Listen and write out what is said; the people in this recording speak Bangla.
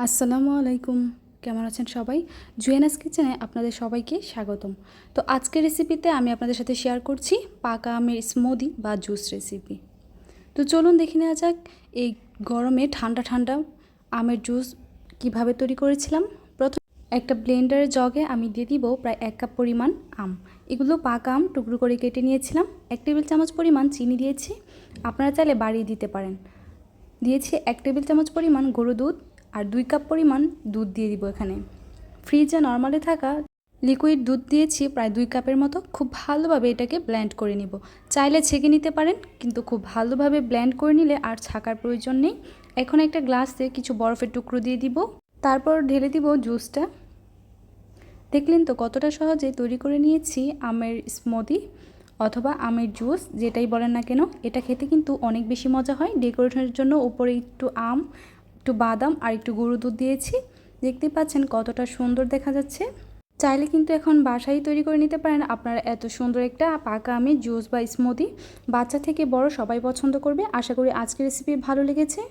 আসসালামু আলাইকুম। কেমন আছেন সবাই? জুয়েনাস কিচেনে আপনাদের সবাইকে স্বাগতম। তো আজকের রেসিপিতে আমি আপনাদের সাথে শেয়ার করছি পাকা আমের স্মুদি বা জুস রেসিপি। তো চলুন দেখে নেওয়া যাক এই গরমে ঠান্ডা ঠান্ডা আমের জুস কিভাবে তৈরি করেছিলাম। প্রথম একটা ব্লেন্ডারের জগে আমি দিয়ে দিব প্রায় 1 কাপ পরিমাণ আম। এগুলো পাকা আম টুকরো করে কেটে নিয়েছিলাম। 1 টেবিল চামচ পরিমাণ চিনি দিয়েছি, আপনারা চাইলে বাড়িয়ে দিতে পারেন। দিয়েছি 1 টেবিল চামচ পরিমাণ গরুর দুধ আর 2 কাপ পরিমাণ দুধ দিয়ে দিব এখানে। ফ্রিজে নর্মালি থাকা লিকুইড দুধ দিয়েছি প্রায় 2 কাপের মতো। খুব ভালোভাবে এটাকে ব্লেন্ড করে নিব। চাইলে ছেঁকে নিতে পারেন, কিন্তু খুব ভালোভাবে ব্লেন্ড করে নিলে আর ছাকার প্রয়োজন নেই। এখন একটা গ্লাসে কিছু বরফের টুকরো দিয়ে দিব, তারপর ঢেলে দিব জুসটা। দেখলেন তো কতটা সহজে তৈরি করে নিয়েছি আমের স্মুদি অথবা আমের জুস, যেটাই বলেন না কেন। এটা খেতে কিন্তু অনেক বেশি মজা হয়। ডেকোরেশনের জন্য উপরে একটু আম, একটু বাদাম আর একটু গরুর দুধ দিয়েছি। দেখতে পাচ্ছেন কতটা সুন্দর দেখা যাচ্ছে। চাইলে কিন্তু এখন বাসায় তৈরি করে নিতে পারেন আপনারা এত সুন্দর একটা পাকা আমের জুস বা স্মুদি। বাচ্চা থেকে বড় সবাই পছন্দ করবে। আশা করি আজকের রেসিপি ভালো লেগেছে।